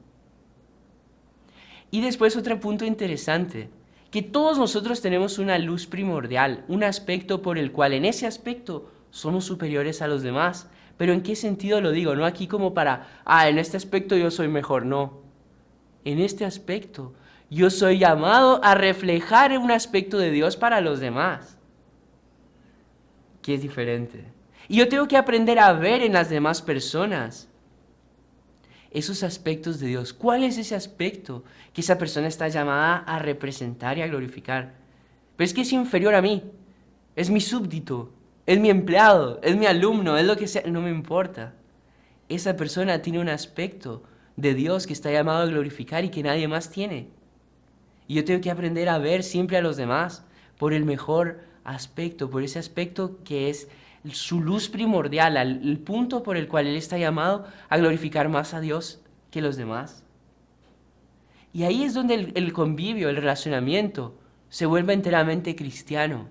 Y después otro punto interesante, que todos nosotros tenemos una luz primordial, un aspecto por el cual en ese aspecto somos superiores a los demás. Pero ¿en qué sentido lo digo? No aquí como para, en este aspecto yo soy mejor, no. En este aspecto yo soy llamado a reflejar un aspecto de Dios para los demás, que es diferente. Y yo tengo que aprender a ver en las demás personas esos aspectos de Dios. ¿Cuál es ese aspecto que esa persona está llamada a representar y a glorificar? Pero es que es inferior a mí, es mi súbdito, es mi empleado, es mi alumno, es lo que sea, no me importa. Esa persona tiene un aspecto de Dios que está llamado a glorificar y que nadie más tiene. Y yo tengo que aprender a ver siempre a los demás por el mejor aspecto, por ese aspecto que es su luz primordial, el punto por el cual Él está llamado a glorificar más a Dios que los demás. Y ahí es donde el convivio, el relacionamiento, se vuelve enteramente cristiano.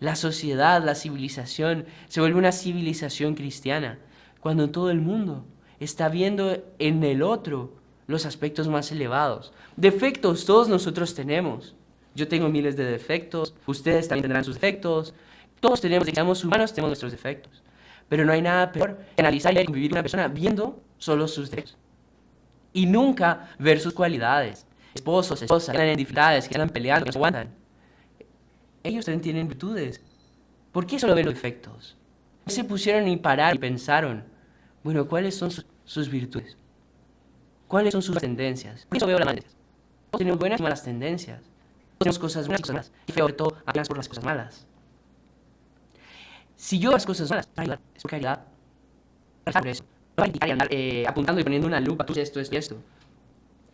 La sociedad, la civilización, se vuelve una civilización cristiana, cuando todo el mundo está viendo en el otro los aspectos más elevados. Defectos todos nosotros tenemos. Yo tengo miles de defectos, ustedes también tendrán sus defectos. Todos tenemos, digamos, humanos, tenemos nuestros defectos. Pero no hay nada peor que analizar y convivir con una persona viendo solo sus defectos. Y nunca ver sus cualidades. Esposos, esposas, que están en dificultades, que están peleando, que no aguantan. Ellos también tienen virtudes. ¿Por qué solo ven los defectos? Se pusieron y pararon y pensaron, bueno, ¿cuáles son sus virtudes? ¿Cuáles son sus tendencias? Por eso veo las tendencias. Todos tenemos buenas y malas tendencias. Todos tenemos cosas buenas y cosas malas. Y feo de todo, apenas por las cosas malas. Si yo veo las cosas malas, para ayudar, es por caridad. Por eso. No para criticar y andar apuntando y poniendo una lupa, tú esto, esto y esto.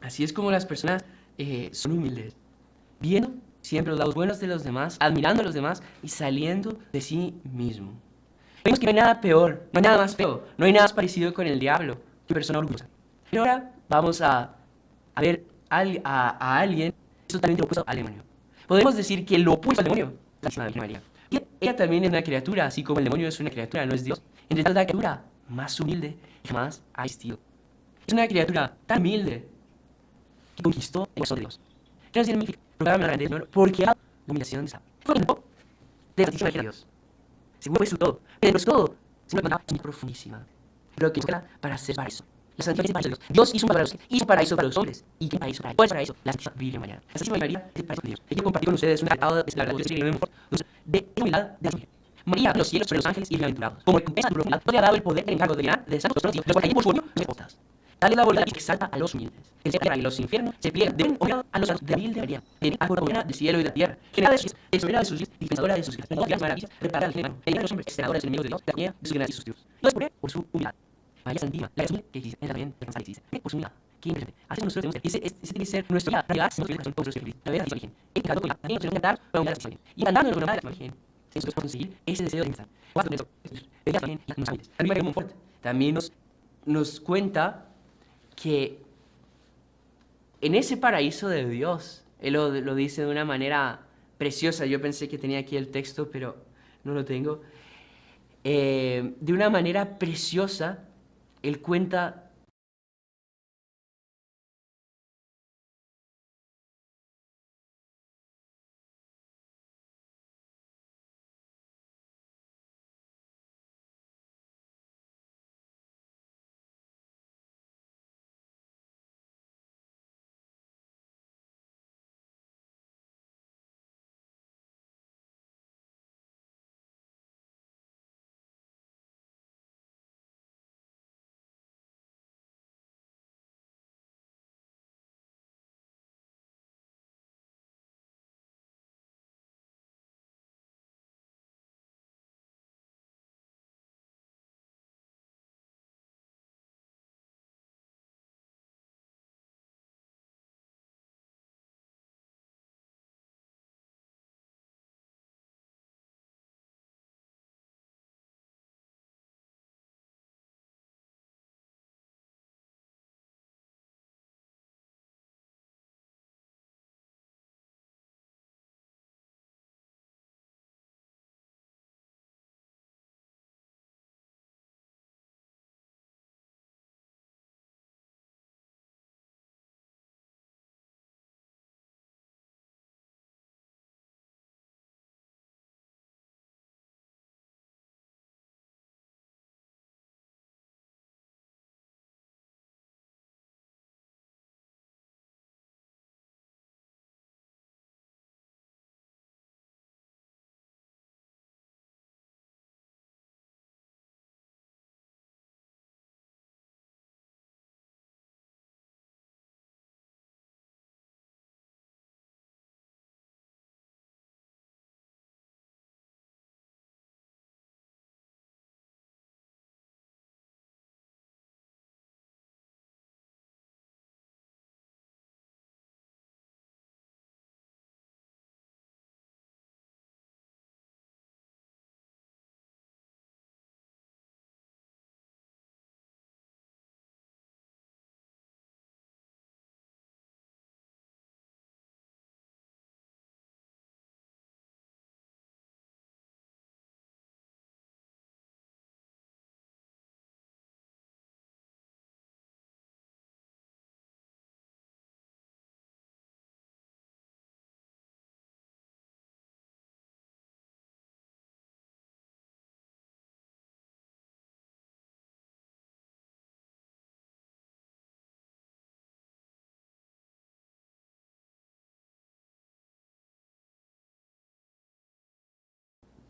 Así es como las personas son humildes. Viendo siempre los lados buenos de los demás, admirando a los demás y saliendo de sí mismo. Vemos que no hay nada peor, no hay nada más feo, no hay nada más parecido con el diablo que persona orgullosa. Pero ahora vamos a ver a alguien totalmente opuesto al demonio. Podemos decir que lo opuesto al demonio es la misma Virgen María. Y ella también es una criatura, así como el demonio es una criatura, no es Dios. Entre tanto, la criatura más humilde que jamás ha existido. Es una criatura tan humilde que conquistó el corazón de Dios. ¿Qué nos significa? Proclama la grandeza del Señor porque ha la humillación de esa. Fue el tiempo de la Santísima Virgen de Dios. Seguro es su todo, pero es todo. Se me contaba, es muy profundísima. Pero que busca para hacer paraíso. La Santísima Virgen de Dios. Dios hizo un paraíso, hizo paraíso para los hombres. ¿Y qué paraíso para ellos? ¿Cuál es paraíso? La Santísima Virgen María. La Santísima María es el paraíso de Dios. Quiero compartir con ustedes un tratado de la verdad de humildad de la Virgen. María, los cielos sobre los ángeles y bienaventurados. Como recompensa de tu humildad, te ha dado el poder, el encargo de llenar de santos tronos, los cuales por su orgullo no respostas. Dale la voluntad que exalta a los humildes. El cielo y los infiernos se pliegan de un a los de humilde María. De a corona del cielo y de la tierra. Generada de sus exonerada de sus días, dispensadora de sus gracias. La las maravillas, preparada al género. El de los hombres, senadora de los enemigos de Dios, la comunidad de sus gracias y sus triunfos. No es por su humildad. María Santísima, la humilde que existe, es también la cansada que existe. Por su humildad. Qué impresionante. Así nosotros tenemos que ser. Ese tiene que ser nuestro día. Para llegar, si nosotros somos todos los la verdad, Virgen. Y cantando con la también nos cantar para humildad de la Virgen. Y cantando con la verdad de la Virgen. Nosotros podemos conseguir ese deseo de amistad. Cuatro de eso. Ella también nos humildes. También María Monfort también nos cuenta que en ese paraíso de Dios, Él lo dice de una manera preciosa. Yo pensé que tenía aquí el texto, pero no lo tengo. De una manera preciosa, Él cuenta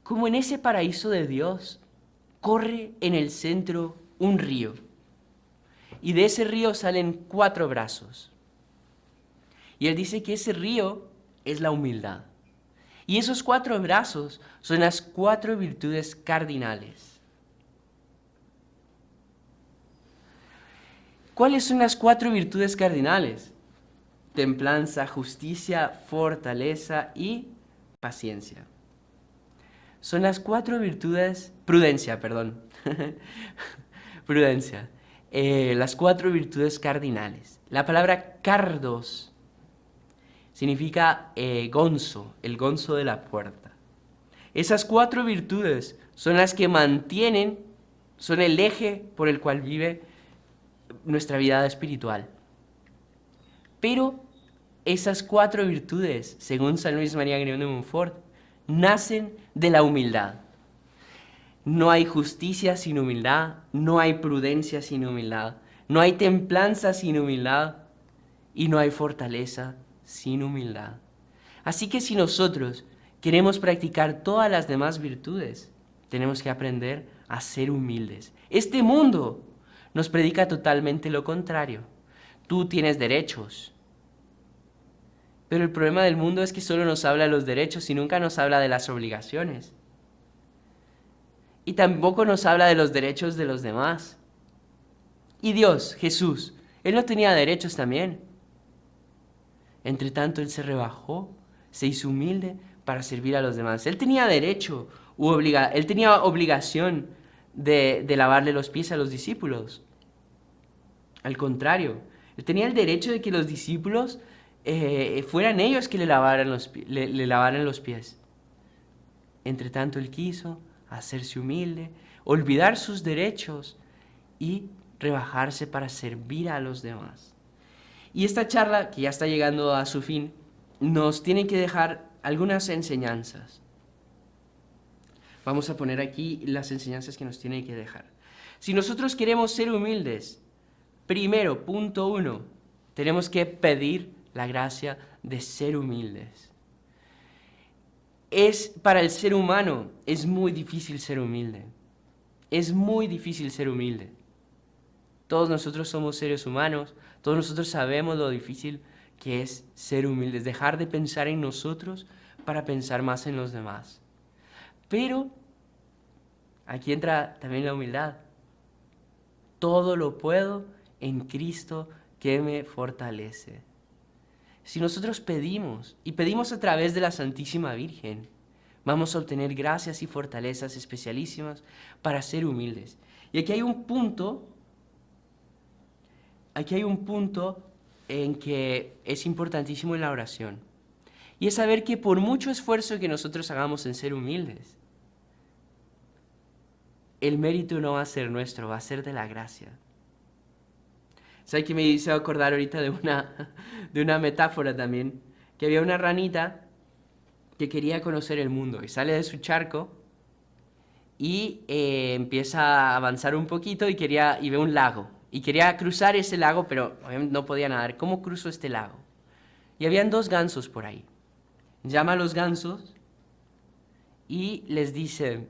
como en ese paraíso de Dios, corre en el centro un río. Y de ese río salen 4 brazos. Y él dice que ese río es la humildad. Y esos 4 brazos son las 4 virtudes cardinales. ¿Cuáles son las 4 virtudes cardinales? Templanza, justicia, fortaleza y paciencia. Son las 4 virtudes, prudencia, perdón. Prudencia. Las 4 virtudes cardinales. La palabra cardos significa gonzo, el gonzo de la puerta. Esas 4 virtudes son las que mantienen, son el eje por el cual vive nuestra vida espiritual. Pero esas 4 virtudes, según San Luis María Griñón de Montfort, nacen de la humildad. No hay justicia sin humildad, no hay prudencia sin humildad, no hay templanza sin humildad y no hay fortaleza sin humildad. Así que si nosotros queremos practicar todas las demás virtudes, tenemos que aprender a ser humildes. Este mundo nos predica totalmente lo contrario. Tú tienes derechos. Pero el problema del mundo es que solo nos habla de los derechos y nunca nos habla de las obligaciones. Y tampoco nos habla de los derechos de los demás. Y Dios, Jesús, Él no tenía derechos también. Entre tanto, Él se rebajó, se hizo humilde para servir a los demás. Él tenía derecho, Él tenía obligación de lavarle los pies a los discípulos. Al contrario, Él tenía el derecho de que los discípulos fueran ellos que le lavaran los pies. Entre tanto, Él quiso hacerse humilde, olvidar sus derechos y rebajarse para servir a los demás. Y esta charla, que ya está llegando a su fin, nos tiene que dejar algunas enseñanzas. Vamos a poner aquí las enseñanzas que nos tiene que dejar. Si nosotros queremos ser humildes, primero, punto 1, tenemos que pedir la gracia de ser humildes. Para el ser humano es muy difícil ser humilde. Es muy difícil ser humilde. Todos nosotros somos seres humanos, todos nosotros sabemos lo difícil que es ser humildes, dejar de pensar en nosotros para pensar más en los demás. Pero aquí entra también la humildad. Todo lo puedo en Cristo que me fortalece. Si nosotros pedimos, y pedimos a través de la Santísima Virgen, vamos a obtener gracias y fortalezas especialísimas para ser humildes. Y aquí hay un punto en que es importantísimo en la oración. Y es saber que por mucho esfuerzo que nosotros hagamos en ser humildes, el mérito no va a ser nuestro, va a ser de la gracia. ¿Sabes qué me hizo acordar ahorita de una metáfora también? Que había una ranita que quería conocer el mundo y sale de su charco y empieza a avanzar un poquito y ve un lago. Y quería cruzar ese lago, pero obviamente no podía nadar. ¿Cómo cruzo este lago? Y habían 2 gansos por ahí. Llama a los gansos y les dice,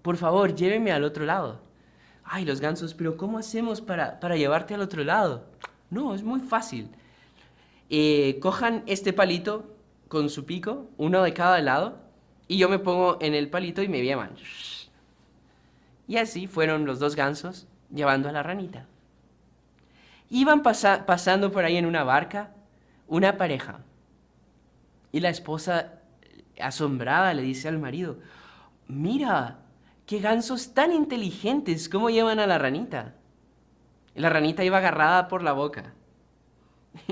por favor, llévenme al otro lado. Ay, los gansos, pero ¿cómo hacemos para llevarte al otro lado? No, es muy fácil. Cojan este palito con su pico, uno de cada lado, y yo me pongo en el palito y me llevan. Y así fueron los 2 gansos llevando a la ranita. Iban pasando por ahí en una barca una pareja. Y la esposa, asombrada, le dice al marido, mira, ¡qué gansos tan inteligentes! ¿Cómo llevan a la ranita? Y la ranita iba agarrada por la boca.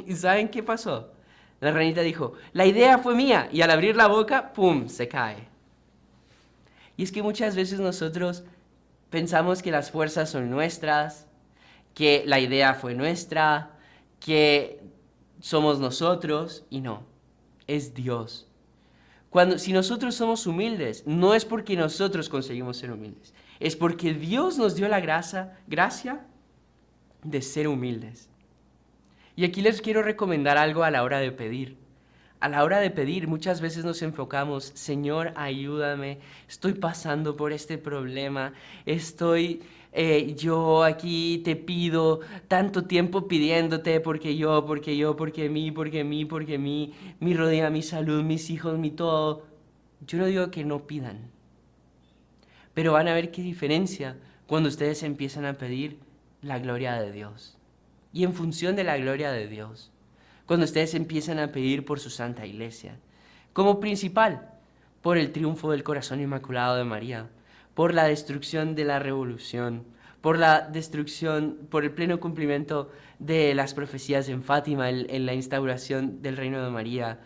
¿Y saben qué pasó? La ranita dijo, la idea fue mía. Y al abrir la boca, ¡pum!, se cae. Y es que muchas veces nosotros pensamos que las fuerzas son nuestras, que la idea fue nuestra, que somos nosotros, y no, es Dios. Si nosotros somos humildes, no es porque nosotros conseguimos ser humildes, es porque Dios nos dio la gracia de ser humildes. Y aquí les quiero recomendar algo a la hora de pedir. a la hora de pedir, muchas veces nos enfocamos, Señor, ayúdame, estoy pasando por este problema, yo aquí te pido tanto tiempo pidiéndote porque mí, mi rodilla, mi salud, mis hijos, mi todo. Yo no digo que no pidan, pero van a ver qué diferencia cuando ustedes empiezan a pedir la gloria de Dios. Y en función de la gloria de Dios, cuando ustedes empiezan a pedir por su Santa Iglesia, como principal, por el triunfo del corazón inmaculado de María, por la destrucción de la revolución, por el pleno cumplimiento de las profecías en Fátima, en la instauración del reino de María.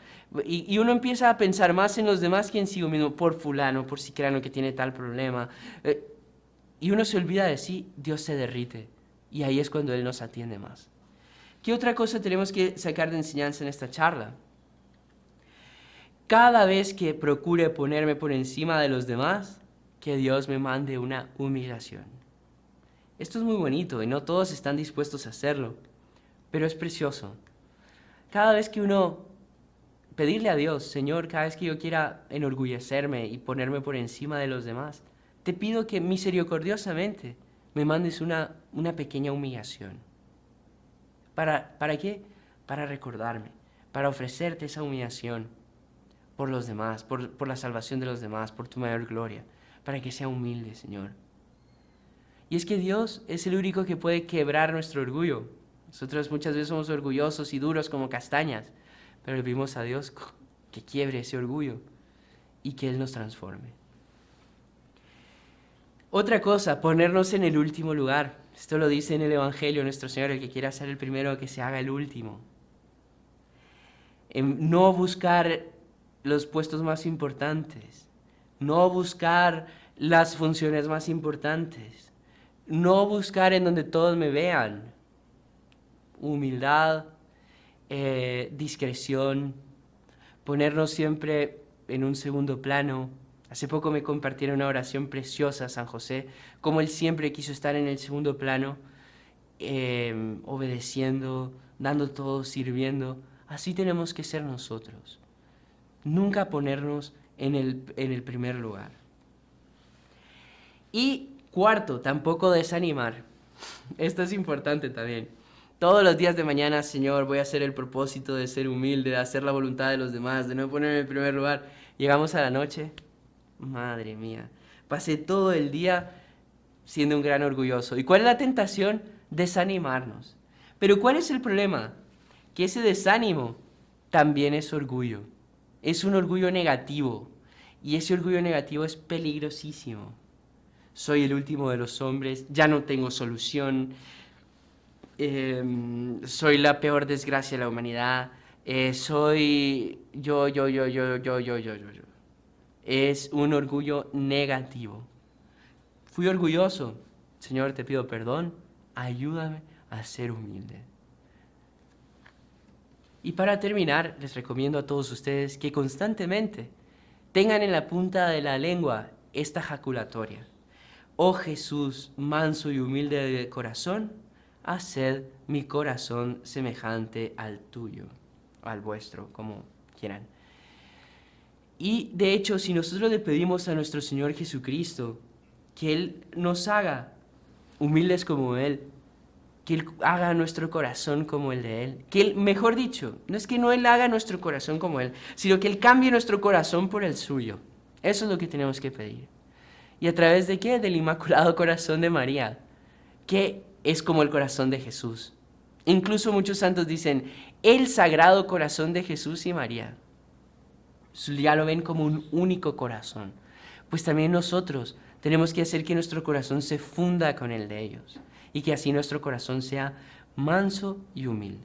Y uno empieza a pensar más en los demás que en sí mismo, por fulano, por cicrano que tiene tal problema. Y uno se olvida de sí, Dios se derrite. Y ahí es cuando Él nos atiende más. ¿Qué otra cosa tenemos que sacar de enseñanza en esta charla? Cada vez que procure ponerme por encima de los demás, que Dios me mande una humillación. Esto es muy bonito y no todos están dispuestos a hacerlo, pero es precioso. Cada vez que uno pedirle a Dios, Señor, cada vez que yo quiera enorgullecerme y ponerme por encima de los demás, te pido que misericordiosamente me mandes una pequeña humillación. ¿Para qué? Para recordarme, para ofrecerte esa humillación por los demás, por la salvación de los demás, por tu mayor gloria, para que sea humilde, Señor. Y es que Dios es el único que puede quebrar nuestro orgullo. Nosotros muchas veces somos orgullosos y duros como castañas, pero le pedimos a Dios que quiebre ese orgullo y que Él nos transforme. Otra cosa, ponernos en el último lugar. Esto lo dice en el Evangelio nuestro Señor, el que quiera ser el primero, que se haga el último. No buscar los puestos más importantes, no buscar las funciones más importantes, no buscar en donde todos me vean. Humildad, discreción, ponernos siempre en un segundo plano. Hace poco me compartieron una oración preciosa a San José, como él siempre quiso estar en el segundo plano, obedeciendo, dando todo, sirviendo. Así tenemos que ser nosotros. Nunca ponernos en el primer lugar. Y cuarto, tampoco desanimar. Esto es importante también. Todos los días de mañana, Señor, voy a hacer el propósito de ser humilde, de hacer la voluntad de los demás, de no ponerme en el primer lugar. Llegamos a la noche. Madre mía, pasé todo el día siendo un gran orgulloso. ¿Y cuál es la tentación? Desanimarnos. Pero ¿cuál es el problema? Que ese desánimo también es orgullo. Es un orgullo negativo. Y ese orgullo negativo es peligrosísimo. Soy el último de los hombres, ya no tengo solución, soy la peor desgracia de la humanidad, soy yo. Es un orgullo negativo. Fui orgulloso. Señor, te pido perdón. Ayúdame a ser humilde. Y para terminar, les recomiendo a todos ustedes que constantemente tengan en la punta de la lengua esta jaculatoria. Oh Jesús, manso y humilde de corazón, haced mi corazón semejante al tuyo, al vuestro, como quieran. Y de hecho, si nosotros le pedimos a nuestro Señor Jesucristo que Él nos haga humildes como Él, que Él haga nuestro corazón como el de Él, que Él, mejor dicho, no es que no Él haga nuestro corazón como Él, sino que Él cambie nuestro corazón por el suyo. Eso es lo que tenemos que pedir. ¿Y a través de qué? Del Inmaculado Corazón de María, que es como el corazón de Jesús. Incluso muchos santos dicen, el Sagrado Corazón de Jesús y María. Ya lo ven como un único corazón. Pues también nosotros tenemos que hacer que nuestro corazón se funda con el de ellos y que así nuestro corazón sea manso y humilde.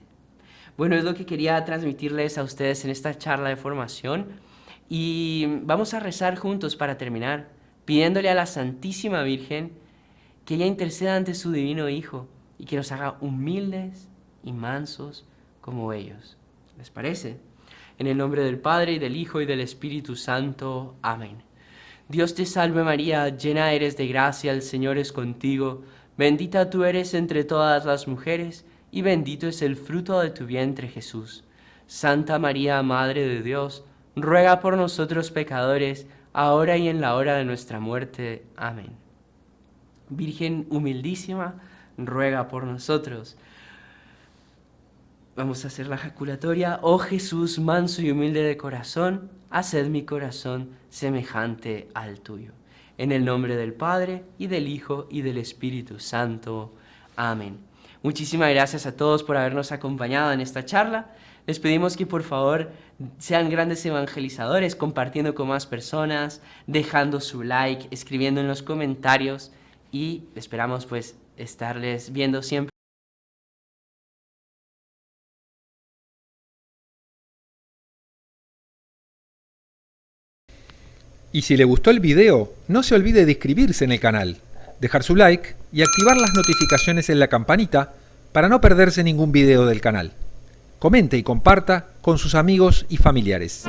Bueno, es lo que quería transmitirles a ustedes en esta charla de formación y vamos a rezar juntos para terminar, pidiéndole a la Santísima Virgen que ella interceda ante su divino Hijo y que nos haga humildes y mansos como ellos. ¿Les parece? En el nombre del Padre, y del Hijo, y del Espíritu Santo. Amén. Dios te salve María, llena eres de gracia, el Señor es contigo. Bendita tú eres entre todas las mujeres, y bendito es el fruto de tu vientre, Jesús. Santa María, Madre de Dios, ruega por nosotros pecadores, ahora y en la hora de nuestra muerte. Amén. Virgen humildísima, ruega por nosotros. Vamos a hacer la ejaculatoria. Oh Jesús, manso y humilde de corazón, haced mi corazón semejante al tuyo. En el nombre del Padre, y del Hijo, y del Espíritu Santo. Amén. Muchísimas gracias a todos por habernos acompañado en esta charla. Les pedimos que por favor sean grandes evangelizadores, compartiendo con más personas, dejando su like, escribiendo en los comentarios, y esperamos pues estarles viendo siempre. Y si le gustó el video, no se olvide de inscribirse en el canal, dejar su like y activar las notificaciones en la campanita para no perderse ningún video del canal. Comente y comparta con sus amigos y familiares.